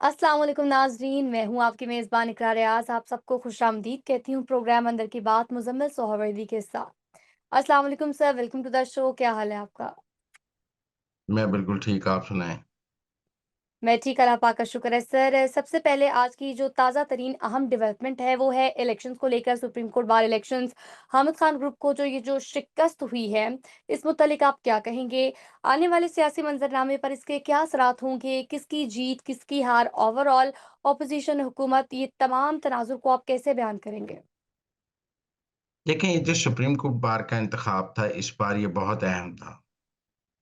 अस्सलाम वालेकुम नाज़रीन, मैं हूँ आपकी मेज़बान इकरार रियाज़। आप सबको खुशामदीद कहती हूँ प्रोग्राम अंदर की बात मुज़म्मिल सोहरावर्दी के साथ। अस्सलाम वालेकुम sir, welcome to the show. क्या हाल है आपका? मैं बिल्कुल ठीक, आप सुनाएँ? मैं ठीक, अल्लाह पाक का शुक्र है। सर, सबसे पहले आज की जो ताज़ा तरीन अहम डेवलपमेंट है, वो है इलेक्शंस को लेकर supreme court bar elections. Hamid Khan group को जो शिकस्त हुई है, इस मुत्तलिक आप क्या कहेंगे? आने वाले सियासी मंज़रनामे पर इसके क्या असरात होंगे? किसकी जीत, किसकी हार? ओवरऑल ऑपोज़िशन, हुकूमत, ये तमाम तनाज़ुर को आप कैसे बयान करेंगे? देखें, ये जो सुप्रीम कोर्ट बार का इंतखाब था, इस बार ये बहुत अहम था,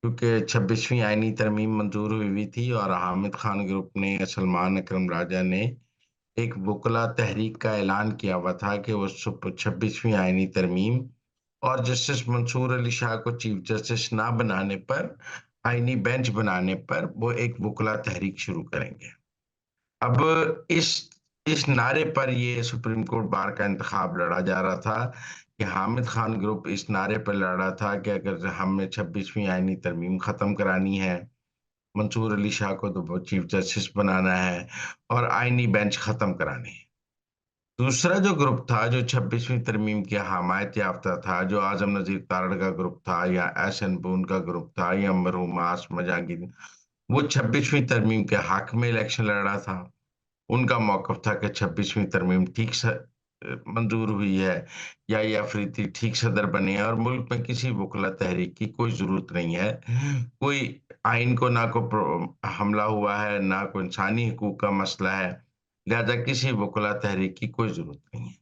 क्योंकि 26वीं आईनी तरमीम मंज़ूर हुई हुई थी और हामिद खान ग्रुप ने, सलमान अकरम राजा ने एक वुकला तहरीक का ऐलान किया हुआ था कि वो 26वीं आईनी तरमीम और जस्टिस मंसूर अली शाह को चीफ जस्टिस ना बनाने पर, आईनी बेंच बनाने पर, वो एक वुकला तहरीक शुरू करेंगे। अब इस नारे पर ये सुप्रीम कोर्ट बार का इंतखाब लड़ा जा रहा था कि हामिद खान ग्रुप इस नारे पर लड़ रहा था कि अगर हमें 26वीं आईनी तरमीम खत्म करानी है, मंसूर अली शाह को तो चीफ जस्टिस बनाना है और आईनी बेंच खत्म करानी है। दूसरा जो ग्रुप था, जो 26वीं तरमीम की हमायत याफ्ता था, जो आजम नजीर तारड़ का ग्रुप था या एहसन बून का ग्रुप था या मरहूम आसम जहांगीर, वो 26वीं तरमीम के हक में इलेक्शन लड़ रहा था। उनका मौक़िफ़ था कि 26वीं तरमीम मंज़ूर हुई है या ये अफ़रीदी ठीक सदर बने हैं और मुल्क में किसी वुकला तहरीक की कोई ज़रूरत नहीं है। कोई आइन को ना को हमला हुआ है, ना कोई इंसानी हकूक़ का मसला है, लिहाज़ा किसी वुकला तहरीक की कोई ज़रूरत नहीं है।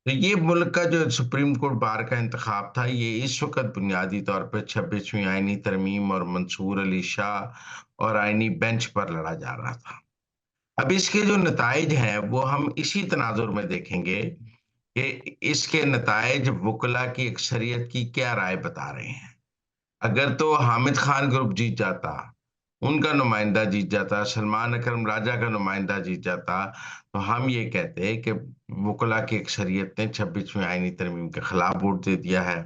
तो ये मुल्क का जो सुप्रीम कोर्ट बार का इंतखाब था, ये इस वक़्त बुनियादी तौर पे 26वीं आईनी तरमीम और मंसूर अली शाह और आईनी बेंच पर लड़ा जा रहा था। अब इसके जो नताइज हैं, वो हम इसी तनाजुर में देखेंगे कि इसके नताइज वुकला की अक्सरियत की क्या राय बता रहे हैं। अगर तो हामिद खान ग्रुप जीत जाता, उनका नुमाइंदा जीत जाता, सलमान अकरम राजा का नुमाइंदा जीत जाता, तो हम ये कहते कि वुकला की अक्सरियत ने 26वीं आईनी तरमीम के खिलाफ वोट दे दिया है।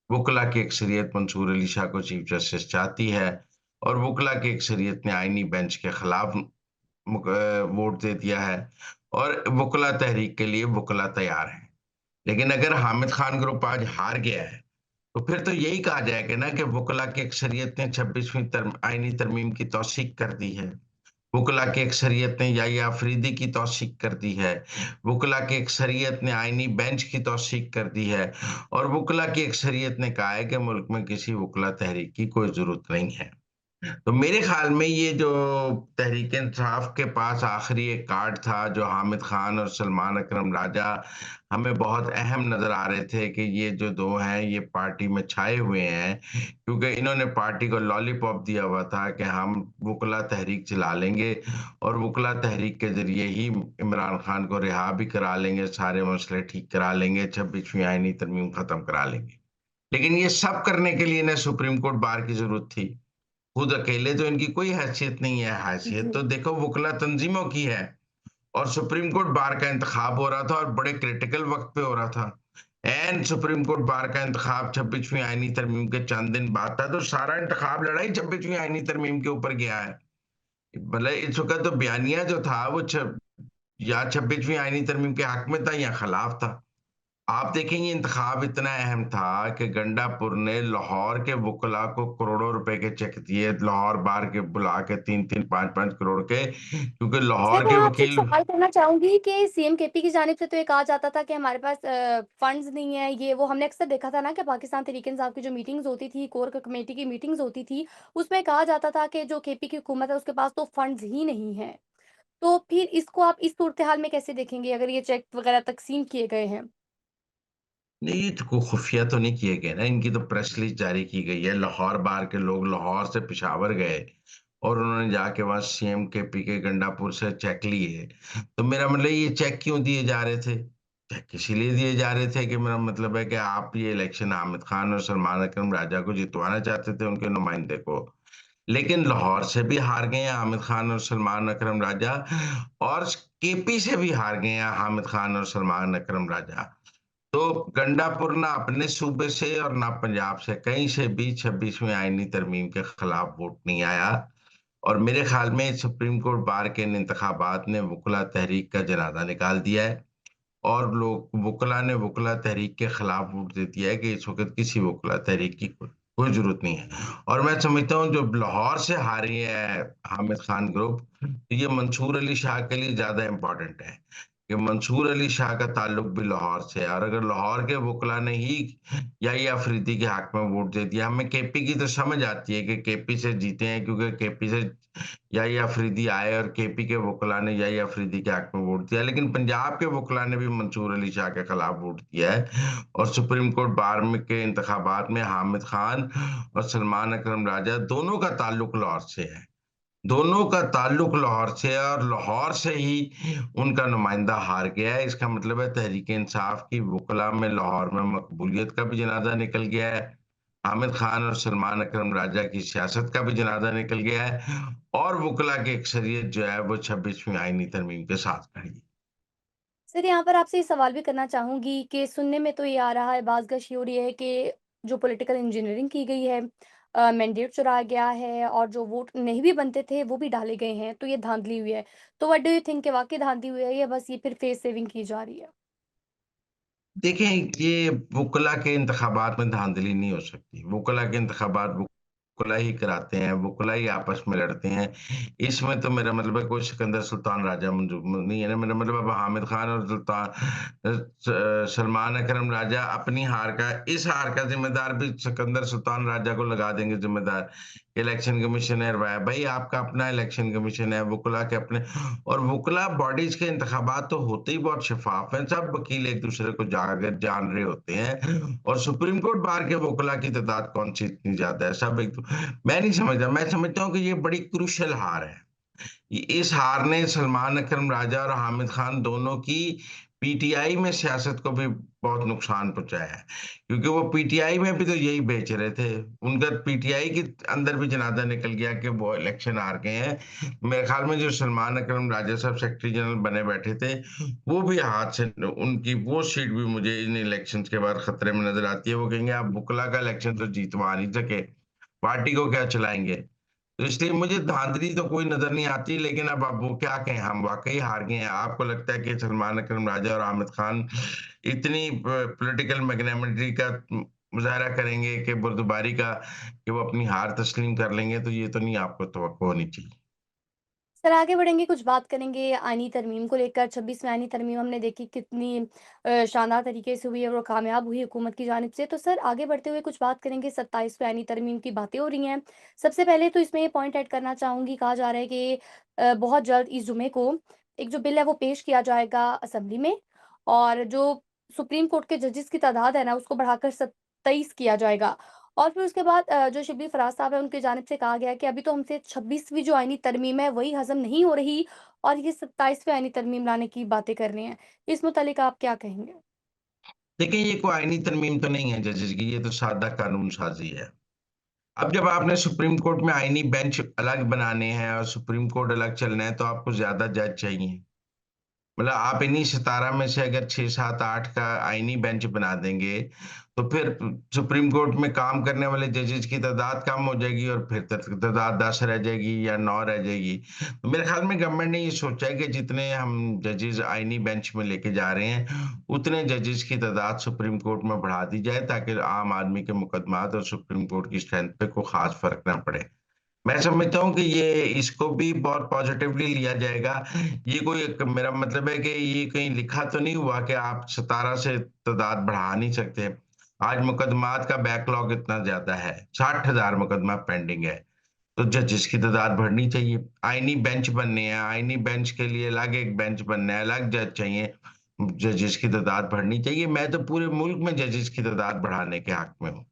वुकला की अक्सरियत मंसूर अली शाह को चीफ जस्टिस चाहती है और वुकला की अक्सरियत ने आईनी बेंच के खिलाफ वोट दे दिया है और वुकला तहरीक के लिए वुकला तैयार हैं। लेकिन अगर हामिद खान ग्रुप आज हार गया है, तो फिर तो यही कहा जाएगा ना कि वुकला की अक्सरियत ने 26वीं आईनी तरमीम की तौसीक कर दी है। वुकला की अक्सरियत ने याह्या अफरीदी की तौसीक कर दी है। वुकला की अक्सरियत ने आईनी बेंच की तौसीक कर दी है और वुकला की अक्सरियत ने कहा है कि मुल्क में किसी वुकला तहरीक की कोई ज़रूरत नहीं है। तो मेरे ख्याल में ये जो तहरीक-ए-इंसाफ के पास आखिरी एक कार्ड था, जो हामिद खान और सलमान अकरम राजा हमें बहुत अहम नज़र आ रहे थे कि ये जो 2 हैं, ये पार्टी में छाए हुए हैं, क्योंकि इन्होंने पार्टी को लॉलीपॉप दिया हुआ था कि हम वुकला तहरीक चला लेंगे और वुकला तहरीक के ज़रिए ही इमरान खान को रिहा भी करा लेंगे, सारे मसले ठीक करा लेंगे, 26वीं आईनी तरमीम खत्म करा लेंगे। लेकिन ये सब करने के लिए इन्हें सुप्रीम कोर्ट बार की ज़रूरत थी। खुद अकेले तो इनकी कोई हैसियत नहीं है, हैसियत जी। तो देखो वुकला तंजीमों की है और सुप्रीम कोर्ट बार का इंतखाब हो रहा था और बड़े क्रिटिकल वक़्त पे हो रहा था। ऐन सुप्रीम कोर्ट बार का इंतखाब 26वीं आईनी तरमीम के चंद दिन बाद था, तो सारा इंतखाब लड़ा ही 26वीं आईनी तरमीम के ऊपर गया है। भले इस वक़्त तो बयानिया जो था वो या 26वीं आईनी तरमीम के हक में था या खिलाफ था। आप देखेंगे इंतखाब इतना अहम था कि गंडापुर ने लाहौर के वुकला को करोड़ों रुपए के चेक दिए, लाहौर बार के बुला के 3-3 5-5 करोड़ के, क्योंकि सर, लाहौर मैं के आपसे एक वकील सवाल करना चाहूँगी कि सीएम केपी की जानिब से तो ये कहा जाता था कि हमारे पास फंड्स नहीं है, ये वो हमने अक्सर देखा था ना कि पाकिस्तान तहरीक-ए-इंसाफ की जो मीटिंग्स होती थी, कोर कमेटी की मीटिंग्स होती थी, उसमें कहा जाता था कि जो केपी की हुकूमत है, उसके पास तो फंड्स ही नहीं हैं। तो फिर इसको आप इस सूरत-ए-हाल में कैसे देखेंगे अगर ये चेक वगैरह तक़सीम किए गए हैं? नहीं, ये तो खुफिया तो नहीं किए गए ना, इनकी तो प्रेस रिलीज़ जारी की गई है। लाहौर बार के लोग लाहौर से पेशावर गए और उन्होंने जाके वहाँ सीएम केपी के गंडापुर से चेक लिए। तो मेरा मतलब ये चेक क्यों दिए जा रहे थे? चेक इसीलिए दिए जा रहे थे कि मेरा मतलब है कि आप ये इलेक्शन हामिद खान और सलमान अकरम राजा को जितवाना चाहते थे, उनके नुमाइंदे को। लेकिन लाहौर से भी हार गए हैं हामिद खान और सलमान अकरम राजा और केपी से भी हार गए हैं हामिद खान और सलमान अकरम राजा। तो गंडापुर ना अपने सूबे से और ना पंजाब से, कहीं से भी 26वीं आईनी तरमीम के खिलाफ वोट नहीं आया और मेरे ख़्याल में सुप्रीम कोर्ट बार के इन इंतख़ाबात ने वुकला तहरीक का जनाज़ा निकाल दिया है और लोग वुकला ने वुकला तहरीक के खिलाफ वोट दे दिया है कि इस वक़्त किसी वुकला तहरीक की कोई ज़रूरत नहीं है। और मैं समझता हूँ जो लाहौर से हारी है हामिद खान ग्रुप, तो ये मंसूर अली शाह के लिए ज़्यादा इम्पोर्टेंट है कि मंसूर अली शाह का ताल्लुक भी लाहौर से है और अगर लाहौर के वुकला ने ही याही अफरीदी के हक में वोट दे दिया, हमें केपी की तो समझ आती है कि केपी से जीते हैं क्योंकि केपी से याही अफरीदी आए और केपी के वुकला ने याही अफरीदी के हक में वोट दिया। लेकिन पंजाब के वुकला ने भी मंसूर अली शाह के खिलाफ वोट दिया है और सुप्रीम कोर्ट बार में के इंतखाबात में हामिद खान और सलमान अकरम राजा दोनों का ताल्लुक लाहौर से है। दोनों का ताल्लुक लाहौर से है और लाहौर से ही उनका नुमाइंदा हार गया है। इसका मतलब है तहरीक इंसाफ की वुकला में लाहौर में मकबूलियत का भी जनाजा निकल गया है। हामिद खान और सलमान अकरम राजा की सियासत का भी जनाजा निकल गया है और वुकला की अक्सरियत जो है वो 26वीं आईनी तरमीम के साथ खड़ी है। सर, यहाँ पर आपसे ये सवाल भी करना चाहूँगी कि सुनने में तो ये आ रहा है, बाज़-गश ये हो रही है कि जो पॉलिटिकल इंजीनियरिंग की गई है, मैंडेट चुराया गया है और जो वोट नहीं भी बनते थे, वो भी डाले गए हैं, तो ये धांधली हुई है। तो व्हाट डू यू थिंक कि वाक़ई धांधली हुई है या बस ये फिर फेस सेविंग की जा रही है? देखें, ये वुकला के इंतखाबात में धांधली नहीं हो सकती। वुकला के इंतखाबात वुकला ही कराते हैं, वुकला ही आपस में लड़ते हैं। इसमें तो मेरा मतलब है कोई सिकंदर सुल्तान राजा मंजूर नहीं है ना, मेरा मतलब अब हामिद खान और सलमान अकरम राजा अपनी हार का इस हार का ज़िम्मेदार भी सिकंदर सुल्तान राजा को लगा देंगे ज़िम्मेदार। इलेक्शन कमीशन है भाई आपका अपना इलेक्शन कमीशन है, वुकला के अपने और वुकला बॉडीज़ के इंतखाबात तो होते ही बहुत शफ़ाफ़ हैं, सब वकील एक-दूसरे को जान रहे होते हैं और सुप्रीम कोर्ट बार के वुकला की तादाद कौन-सी इतनी ज़्यादा है, सब एक मैं नहीं समझता, मैं समझता हूँ कि ये बड़ी क्रूशियल हार है। इस हार ने सलमान अकरम राजा और हामिद खान दोनों की पीटीआई में सियासत को भी बहुत नुकसान पहुंचाया है क्योंकि वो पीटीआई में भी तो यही बेच रहे थे। उनका पीटीआई के अंदर भी जनाजा निकल गया कि वो इलेक्शन हार गए हैं। मेरे ख्याल में जो सलमान अकरम राजा साहब सेक्रेटरी जनरल बने बैठे थे वो भी हाथ से उनकी वो सीट भी मुझे इन इलेक्शंस के बाद खतरे में नजर आती है। वो कहेंगे आप बुकला का इलेक्शन तो जीतवा नहीं सके, पार्टी को क्या चलाएंगे। तो इसलिए मुझे धांधली तो कोई नजर नहीं आती, लेकिन अब वो क्या कहें, हम वाकई हार गए हैं। आपको लगता है कि सलमान अकरम राजा और आमिर खान इतनी पॉलिटिकल मैग्नेमिटी का मुजाहरा करेंगे कि बुर्दबारी का कि वो अपनी हार तस्लीम कर लेंगे, तो ये तो नहीं आपको तवक्को होनी चाहिए। सर, आगे बढ़ेंगे, कुछ बात करेंगे आईनी तरमीम को लेकर। 26वीं आईनी तरमीम हमने देखी कितनी शानदार तरीके से हुई है और कामयाब हुई हुकूमत की जानिब से। तो सर, आगे बढ़ते हुए कुछ बात करेंगे, 27वीं आईनी तरमीम की बातें हो रही हैं। सबसे पहले तो इसमें ये पॉइंट ऐड करना चाहूँगी, कहा जा रहा है कि बहुत जल्द इस जुमे को एक जो बिल है वो पेश किया जाएगा असेंबली में और जो सुप्रीम कोर्ट के जजेस की तादाद है ना, उसको बढ़ाकर 27 किया जाएगा। और फिर उसके बाद जो शिबली फराज साहब हैं, उनकी जानिब से कहा गया है कि अभी तो हमसे 26वीं जो आईनी तरमीम है, वही हज़म नहीं हो रही और ये 27वीं आईनी तरमीम लाने की बातें कर रहे हैं। इस मुतालिक आप क्या कहेंगे? देखिए, ये कोई आईनी तरमीम तो नहीं है जजेस की, ये तो सादा कानून साजी है। अब जब आपने सुप्रीम कोर्ट में आईनी बेंच अलग बनाने हैं और सुप्रीम कोर्ट अलग चलना है, तो आपको ज्यादा जज चाहिए। मतलब आप इन्हीं 17 में से अगर 6, 7, 8 का आईनी बेंच बना देंगे, तो फिर सुप्रीम कोर्ट में काम करने वाले जजेस की तादाद कम हो जाएगी और फिर तादाद 10 रह जाएगी या 9 रह जाएगी। तो मेरे ख्याल में गवर्नमेंट ने ये सोचा है कि जितने हम जजेस आईनी बेंच में लेके जा रहे हैं, उतने जजेस की तादाद सुप्रीम कोर्ट में बढ़ा दी जाए ताकि आम आदमी के मुकदमात और सुप्रीम कोर्ट की स्ट्रेंथ पे कोई खास फर्क ना पड़े। मैं समझता हूँ कि ये इसको भी बहुत पॉजिटिवली लिया जाएगा। ये कोई एक मेरा मतलब है कि ये कहीं लिखा तो नहीं हुआ कि आप 17 से तादाद बढ़ा नहीं सकते। आज मुकदमात का बैकलॉग इतना ज़्यादा है, 60,000 मुकदमा पेंडिंग है, तो जजेस की तादाद बढ़नी चाहिए। आईनी बेंच बनने हैं, आईनी बेंच के लिए अलग एक बेंच बनना है, अलग जज चाहिए। जजेस की तादाद बढ़नी चाहिए। मैं तो पूरे मुल्क में जजेस की तादाद बढ़ाने के हक में हूँ।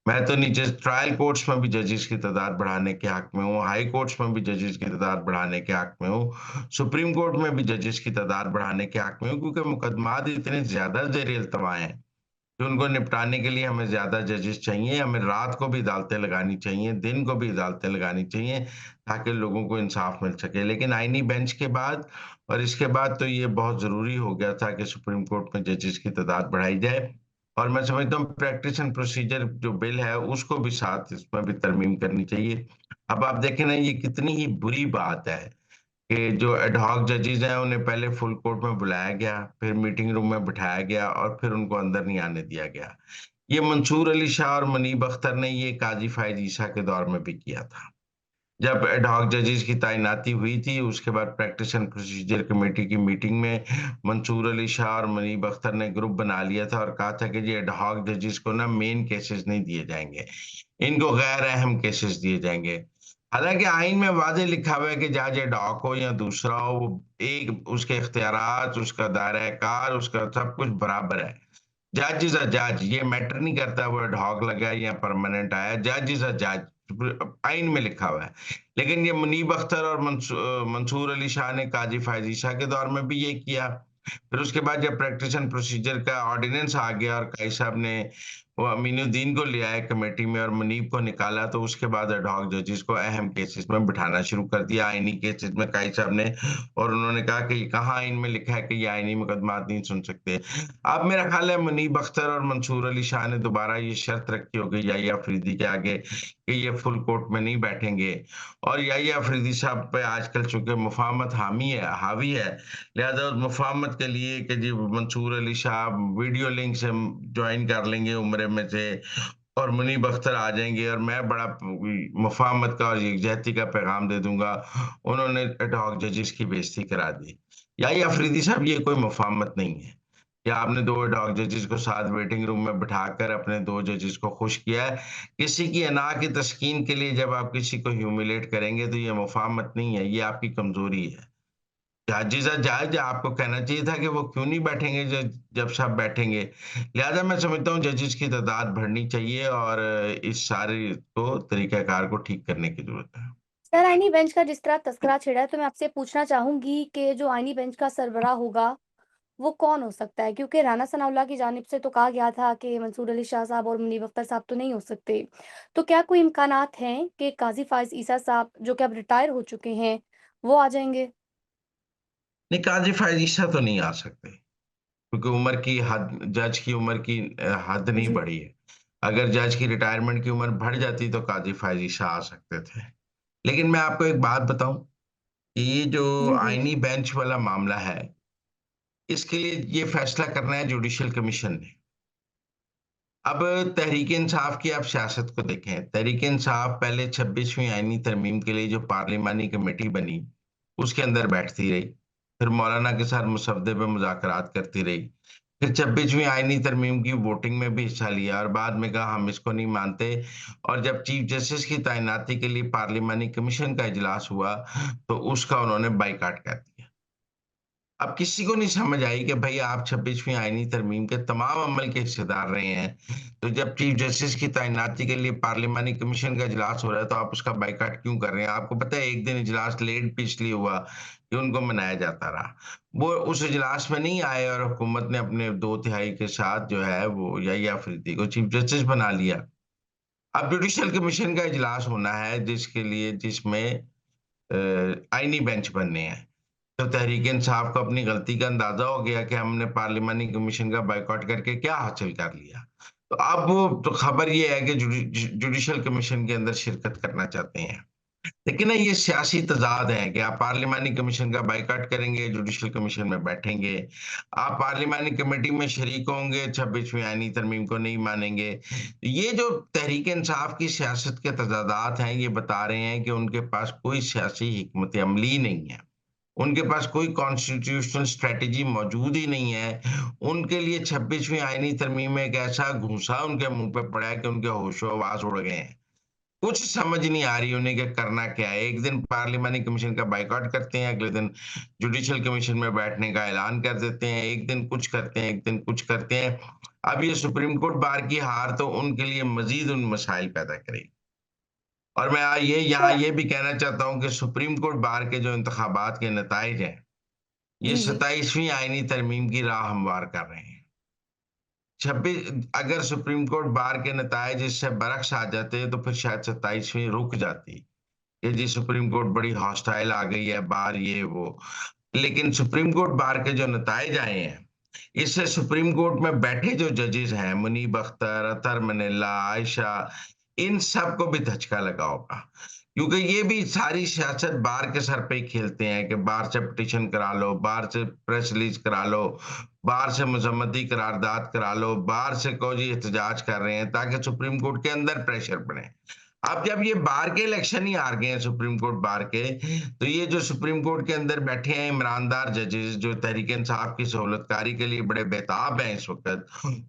मैं तो नीचे ट्रायल कोर्ट्स में भी जजेस की तादाद बढ़ाने के हक में हूँ, हाई कोर्ट्स में भी जजेस की तादाद बढ़ाने के हक में हूँ, सुप्रीम कोर्ट में भी जजेस की तादाद बढ़ाने के हक में हूँ क्योंकि मुकदमात इतने ज़्यादा ज़ेर-ए-इल्तवा हैं कि उनको निपटाने के लिए हमें ज़्यादा जजेस चाहिए, हमें रात को भी अदालतें लगानी चाहिए, दिन को भी अदालतें लगानी चाहिए ताकि लोगों को इंसाफ मिल सके। लेकिन आईनी बेंच के बाद और इसके बाद तो ये बहुत ज़रूरी हो गया था कि सुप्रीम कोर्ट में जजेस की तादाद बढ़ाई जाए। और मैं समझता हूँ प्रैक्टिस एंड प्रोसीजर जो बिल है, उसको भी साथ इसमें भी तरमीम करनी चाहिए। अब आप देखें ना, ये कितनी ही बुरी बात है कि जो एड हॉक जजेस हैं, उन्हें पहले फुल कोर्ट में बुलाया गया, फिर मीटिंग रूम में बिठाया गया और फिर उनको अंदर नहीं आने दिया गया। ये मंसूर अली शाह और मुनीब अख्तर ने ये काजी फ़ायज़ ईसा के दौर में भी किया था। जब एड हॉक जजेस की तैनाती हुई थी, उसके बाद प्रैक्टिस एंड प्रोसीजर कमेटी की मीटिंग में मंसूर अली शाह और मुनीब अख्तर ने ग्रुप बना लिया था और कहा था कि जी एड हॉक जजेस को ना मेन केसेस नहीं दिए जाएँगे, इनको गैर अहम केसेस दिए जाएँगे। हालाँकि आइन में वाज़ेह लिखा हुआ है कि जज एड हॉक हो या दूसरा हो, वो एक उसके इख्तियारात, उसका दायरा-ए-कार, उसका सब कुछ बराबर है। जज इज़ अ जज, ये मैटर नहीं करता वो एड हॉक लगा है या परमानेंट आया, जज इज़ अ जज, आइन में लिखा हुआ है। लेकिन ये मुनीब अख्तर और मंसूर अली शाह ने काजी फ़ायज़ ईसा के दौर में भी ये किया। फिर उसके बाद जब प्रैक्टिस एंड प्रोसीजर का ऑर्डिनेंस आ गया और काई साहब ने वो अमीनुद्दीन को ले आए कमेटी में और मुनीब को निकाला, तो उसके बाद एड हॉक जजेस को अहम केसेस में बिठाना शुरू कर दिया, आईनी केसेस में काई साहब ने। और उन्होंने कहा कि कहाँ आइन में लिखा है कि ये आईनी मुकदमात नहीं सुन सकते। अब मेरा ख़्याल है मुनीब अख्तर और मंसूर अली शाह ने दोबारा ये शर्त रखी होगी याहिया अफरीदी के आगे कि ये फुल कोर्ट में नहीं बैठेंगे। और याहिया अफरीदी साहब पे आजकल चूँकि मुफ़ाहमत हावी है, लिहाज़ा उस मुफ़ाहमत के लिए कि जी मंसूर अली शाह वीडियो लिंक से जॉइन कर लेंगे उम्रे में से और मुनीब अख्तर आ जाएँगे और मैं बड़ा मुफ़ाहमत का और यकजहती का पैगाम दे दूँगा। उन्होंने एड हॉक जजेस की बेइज़्ज़ती करा दी। याहिया अफरीदी साहब, ये कोई मुफ़ाहमत नहीं है कि आपने 2 एड हॉक जजेस को साथ वेटिंग रूम में बिठाकर अपने 2 जजेस को खुश किया है। किसी की अना की तस्कीन के लिए जब आप किसी को ह्यूमिलेट करेंगे तो ये मुफ़ाहमत नहीं है, ये आपकी कमज़ोरी है। जजेस आर जज, आपको कहना चाहिए था कि वो क्यों नहीं बैठेंगे जब सब बैठेंगे। लिहाज़ा मैं समझता हूँ जजेस की तादाद बढ़नी चाहिए और इस सारे को तरीक़ाकार को ठीक करने की ज़रूरत है। सर, आईनी बेंच का जिस तरह तज़किरा छिड़ा है, तो मैं आपसे पूछना चाहूँगी कि जो आईनी बेंच का सरबराह होगा, वो कौन हो सकता है? क्योंकि राना सनाउल्लाह की जानिब से तो कहा गया था कि मंसूर अली शाह साहब और मुनीब अख्तर साहब तो नहीं हो सकते। तो क्या कोई इम्कानात हैं कि काज़ी फ़ाइज़ ईसा साहब, जो कि अब रिटायर हो चुके हैं, वो आ जाएँगे? नहीं, काज़ी फ़ायज़ ईसा तो नहीं आ सकते, क्योंकि उम्र की हद जज की उम्र की हद नहीं जी। बढ़ी है। अगर जज की रिटायरमेंट की उम्र बढ़ जाती तो काज़ी फ़ायज़ ईसा आ सकते थे। लेकिन मैं आपको एक बात बताऊँ कि ये जो जी, जी। आईनी बेंच वाला मामला है, इसके लिए ये फ़ैसला करना है जुडिशियल कमीशन ने। अब तहरीक-ए-इंसाफ की आप सियासत को देखें। तहरीक-ए-इंसाफ पहले 26वीं आईनी तरमीम के लिए जो पार्लिमानी कमेटी बनी, उसके अंदर बैठती रही। फिर मौलाना के साथ मसवदे पे मुज़ाकरात करती रही। फिर 26वीं आईनी तरमीम की वोटिंग में भी हिस्सा लिया और बाद में कहा हम इसको नहीं मानते। और जब चीफ जस्टिस की तैनाती के लिए पार्लिमानी कमीशन का इजलास हुआ, तो उसका उन्होंने बायकॉट कर दिया। अब किसी को नहीं समझ आई कि भई आप 26वीं आईनी तरमीम के तमाम अमल के हिस्सेदार रहे हैं। तो जब चीफ जस्टिस की तैनाती के लिए पार्लिमानी कमीशन का इजलास हो रहा है, तो आप उसका बायकॉट क्यों कर रहे हैं? आपको पता है 1 दिन इजलास लेट भी इसलिए हुआ कि उनको मनाया जाता रहा। वो उस इजलास में नहीं आए और हुकूमत ने अपने 2 तिहाई के साथ जो है वो याहिया अफरीदी को चीफ जस्टिस बना लिया। अब जुडिशियल कमीशन का इजलास होना है जिसमें आईनी बेंच बनने हैं। तो तहरीक-ए-इंसाफ को अपनी गलती का अंदाज़ा हो गया कि हमने पार्लिमानी कमीशन का बायकॉट करके क्या हासिल कर लिया। तो अब वो तो खबर ये है कि जुडिशियल कमीशन के अंदर शिरकत करना चाहते हैं। लेकिन ना ये सियासी तज़ाद है कि आप पार्लिमानी कमीशन का बायकॉट करेंगे, जुडिशियल कमीशन में बैठेंगे। आप पार्लिमानी कमेटी में शरीक होंगे, 26वीं आईनी तरमीम को नहीं मानेंगे। ये जो तहरीक-ए-इंसाफ की सियासत के तज़ादात हैं, ये बता रहे हैं कि उनके पास कोई सियासी हिकमत अमली नहीं है। उनके पास कोई कॉन्स्टिट्यूशनल स्ट्रैटेजी मौजूद ही नहीं है। उनके लिए 26वीं आईनी तरमीम में एक ऐसा घूँसा उनके मुँह पे पड़ा है कि उनके होशो-हवास उड़ गए हैं। कुछ समझ नहीं आ रही उन्हें कि करना क्या है। एक दिन पार्लिमानी कमीशन का बायकॉट करते हैं, अगले दिन जुडिशियल कमीशन में बैठने का ऐलान कर देते हैं। एक दिन कुछ करते हैं, एक दिन कुछ करते हैं। अब ये सुप्रीम कोर्ट बार की हार तो उनके लिए मज़ीद उन मसाइल पैदा करेगी। और मैं यहाँ सर ये भी कहना चाहता हूँ कि सुप्रीम कोर्ट बार के जो इंतखाबात के नताइज हैं, ये जी, जी। 27वीं आईनी तरमीम की राह हमवार कर रहे हैं। 26 अगर सुप्रीम कोर्ट बार के नताइज इससे बरअक्स आ जाते तो फिर शायद 27वीं रुक जाती कि जी सुप्रीम कोर्ट बड़ी हॉस्टाइल आ गई है बार ये वो। लेकिन सुप्रीम कोर्ट बार के जो नताइज आए हैं, इससे सुप्रीम कोर्ट में बैठे जो जजेस हैं, मुनीब अख्तर, अतर मनिल्ला, आयशा, इन सबको भी धचका लगा होगा। क्योंकि ये भी सारी सियासत बार के सर पे ही खेलते हैं कि बार से पिटीशन करा लो, बार से प्रेस रिलीज करा लो, बार से मजम्मती करारदाद करा लो, बार से कहो जी एहतजाज कर रहे हैं ताकि सुप्रीम कोर्ट के अंदर प्रेशर बने। अब जब ये बार के इलेक्शन ही हार गए हैं सुप्रीम कोर्ट बार के, तो ये जो सुप्रीम कोर्ट के अंदर बैठे हैं ईमानदार जजेस जो तहरीक इंसाफ की सहूलतकारी के लिए बड़े बेताब हैं इस वक्त,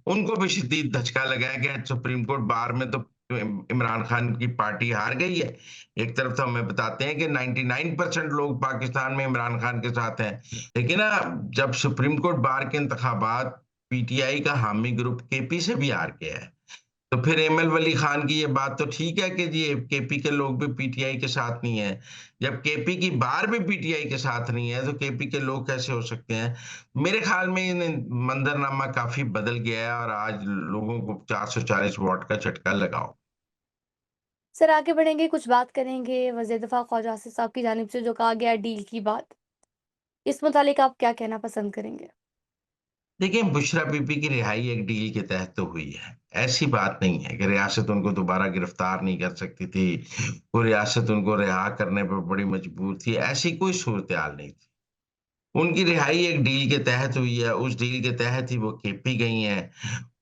उनको भी शदीद धचका लगा है कि सुप्रीम कोर्ट बार में तो इमरान खान की पार्टी हार गई है। एक तरफ तो हमें बताते हैं कि 99% लोग पाकिस्तान में इमरान खान के साथ हैं, लेकिन ना जब सुप्रीम कोर्ट बार के इंतखाबात पीटीआई का हामी ग्रुप केपी से भी हार गया है, तो फिर एमएल वली खान की ये बात तो ठीक है कि जी केपी के लोग भी पीटीआई के साथ नहीं है। जब केपी की बार भी पीटीआई के साथ नहीं है तो केपी के लोग कैसे हो सकते हैं? मेरे ख्याल में मंजरनामा काफी बदल गया है और आज लोगों को 440 वोट का झटका लगाओ। सर आगे बढ़ेंगे, कुछ बात करेंगे वज़ीर दिफ़ा ख्वाजा आसिफ साहब की जानिब से जो कहा गया डील की बात। इस मुतालिक आप क्या कहना पसंद करेंगे? देखिए, बुशरा बीबी की रिहाई एक डील के तहत तो हुई है। ऐसी बात नहीं है कि रियासत उनको दोबारा गिरफ्तार नहीं कर सकती थी, वो रियासत उनको रिहा करने पर बड़ी मजबूर थी, ऐसी कोई सूरत-ए-हाल नहीं थी। उनकी रिहाई एक डील के तहत हुई है, उस डील के तहत ही वो केपी गई हैं।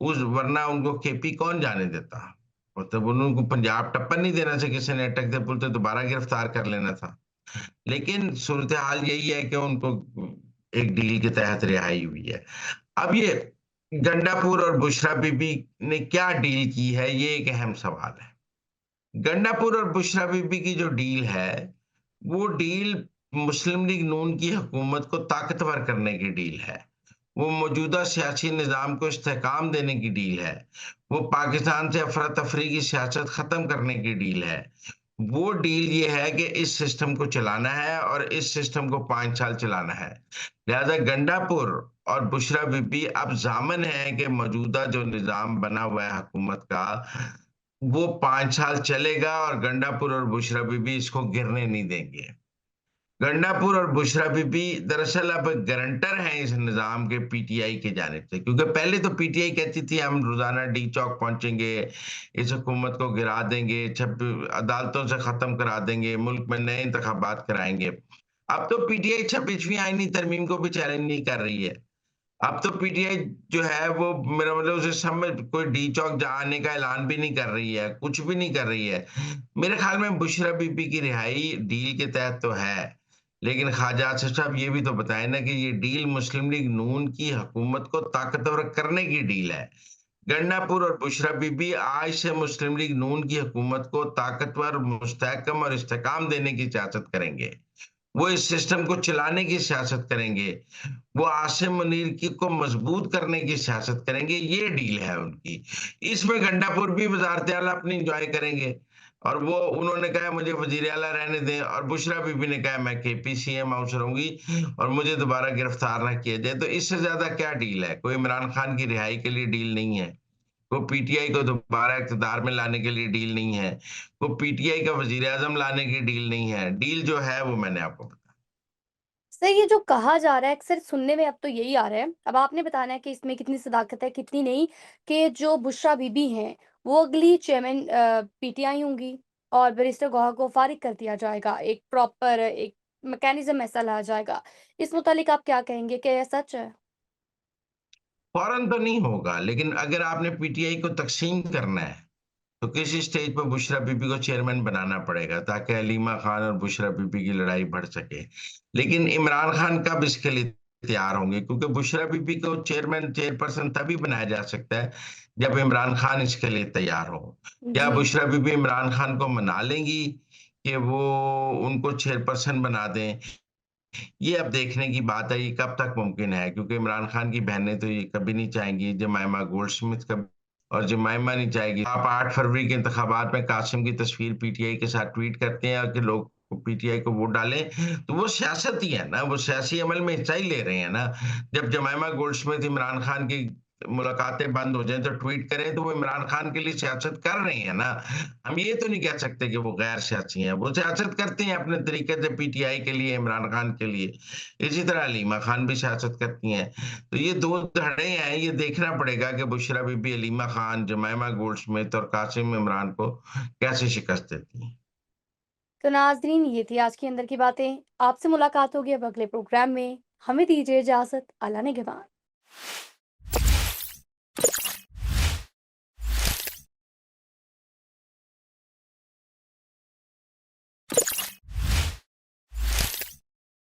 उस वरना उनको केपी कौन जाने देता? मतलब उनको पंजाब टप्पन नहीं देना था, किसी ने अटक दे पुल तो दोबारा गिरफ्तार कर लेना था। लेकिन सूरत-ए-हाल यही है कि उनको एक डील के तहत रिहाई हुई है। अब ये गंडापुर और बुशरा बीबी ने क्या डील की है, ये एक अहम सवाल है। गंडापुर और बुशरा बीबी की जो डील है, वो डील मुस्लिम लीग नून की हुकूमत को ताकतवर करने की डील है। वो मौजूदा सियासी निज़ाम को इस्तेहकाम देने की डील है। वो पाकिस्तान से अफरा-तफरी की सियासत खत्म करने की डील है। वो डील ये है कि इस सिस्टम को चलाना है और इस सिस्टम को 5 साल चलाना है। लिहाज़ा गंडापुर और बुशरा बीबी अब ज़ामन है कि मौजूदा जो निज़ाम बना हुआ है हुकूमत का, वो 5 साल चलेगा और गंडापुर और बुशरा बीबी इसको गिरने नहीं देंगे। गंडापुर और बुशरा बीबी दरअसल अब गारंटर हैं इस निज़ाम के पीटीआई की जानिब से, क्योंकि पहले तो पीटीआई कहती थी हम रोज़ाना डी चौक पहुँचेंगे, इस हुकूमत को गिरा देंगे, छप अदालतों से ख़त्म करा देंगे, मुल्क में नए इंतखाबात कराएँगे। अब तो पीटीआई 26वीं आईनी तरमीम को भी चैलेंज नहीं कर रही है। अब तो पीटीआई जो है वो मेरा मतलब उसे समझ कोई डी चौक आने का ऐलान भी नहीं कर रही है, कुछ भी नहीं कर रही है। मेरे ख्याल में बुशरा बीबी की रिहाई डील के तहत तो है, लेकिन ख्वाजा आसिफ साहब ये भी तो बताएं ना कि ये डील मुस्लिम लीग नून की हुकूमत को ताकतवर करने की डील है। गंडापुर और बुशरा बीबी आज से मुस्लिम लीग नून की हुकूमत को ताकतवर, मुस्तहकम और इस्तेहकाम देने की सियासत करेंगे। वो इस सिस्टम को चलाने की सियासत करेंगे। वो आसिम मुनीर की को मजबूत करने की सियासत करेंगे, ये डील है उनकी। इसमें गंडापुर भी वज़ारत आला अपनी एन्जॉय करेंगे और वो उन्होंने कहा मुझे वज़ीर आला रहने दें और बुशरा बीबी ने कहा मैं केपी सीएम हाउस रहूँगी और मुझे दोबारा गिरफ्तार ना किया जाए। तो इससे ज़्यादा क्या डील है? कोई इमरान खान की रिहाई के लिए डील नहीं है। वो पीटीआई को दोबारा इक़्तिदार में लाने के लिए डील नहीं है। वो पीटीआई का वज़ीर-ए-आज़म लाने की डील नहीं है। डील जो है वो मैंने आपको बताया। सर ये जो कहा जा रहा है अक्सर सुनने में अब तो यही आ रहा है, अब आपने बताना है कि इसमें कितनी सदाकत है, कितनी नहीं, कि जो बुशरा बीबी हैं, वो अगली चेयरमैन पीटीआई होंगी और बैरिस्टर गौहर को फ़ारिग कर दिया जाएगा। एक प्रॉपर एक मैकेनिज़्म ऐसा लाया जाएगा। इस मुतालिक आप क्या कहेंगे, क्या ये सच है? फौरन तो नहीं होगा, लेकिन अगर आपने पीटीआई को तक़सीम करना है, तो किसी स्टेज पर बुशरा बीबी को चेयरमैन बनाना पड़ेगा ताकि हलीमा खान और बुशरा बीबी की लड़ाई बढ़ सके। लेकिन इमरान खान कब इसके लिए तैयार होंगे? क्योंकि बुशरा बीबी को चेयरपर्सन तभी बनाया जा सकता है, जब इमरान खान इसके लिए तैयार हो। क्या जी। बुशरा बीबी इमरान खान को मना लेंगी कि वो उनको चेयरपर्सन बना दें? ये अब देखने की बात है, ये कब तक मुमकिन है? क्योंकि इमरान खान की बहनें तो ये कभी नहीं चाहेंगी, जमाइमा गोल्डस्मिथ कब और जमाइमा नहीं चाहेगी। आप 8 फरवरी के इंतखाबात में कासिम की तस्वीर पीटीआई के साथ ट्वीट करते हैं और कि लोग पीटीआई को वोट डालें, तो वो सियासत ही है ना, वो सियासी अमल में हिस्सा ही ले रहे हैं ना। जब जमाइमा गोल्डस्मिथ इमरान खान की मुलाकातें बंद हो जाएँ तो ट्वीट करें, तो वो इमरान खान के लिए सियासत कर रही हैं ना। हम ये तो नहीं कह सकते कि वो गैर सियासी हैं, वो सियासत करती हैं अपने तरीके से पीटीआई के लिए, इमरान खान के लिए। इसी तरह हलीमा खान भी सियासत करती हैं। तो ये 2 धड़े हैं, ये देखना पड़ेगा कि बुशरा बीबी, हलीमा खान, जमाइमा गोल्डस्मिथ और कासिम इमरान को कैसे शिकस्त देती हैं। तो नाज़रीन, ये थी आज की अंदर की बातें। आपसे मुलाकात होगी अब अगले प्रोग्राम में। हमें दीजिए इजाज़त। अल्लाह निगहबान।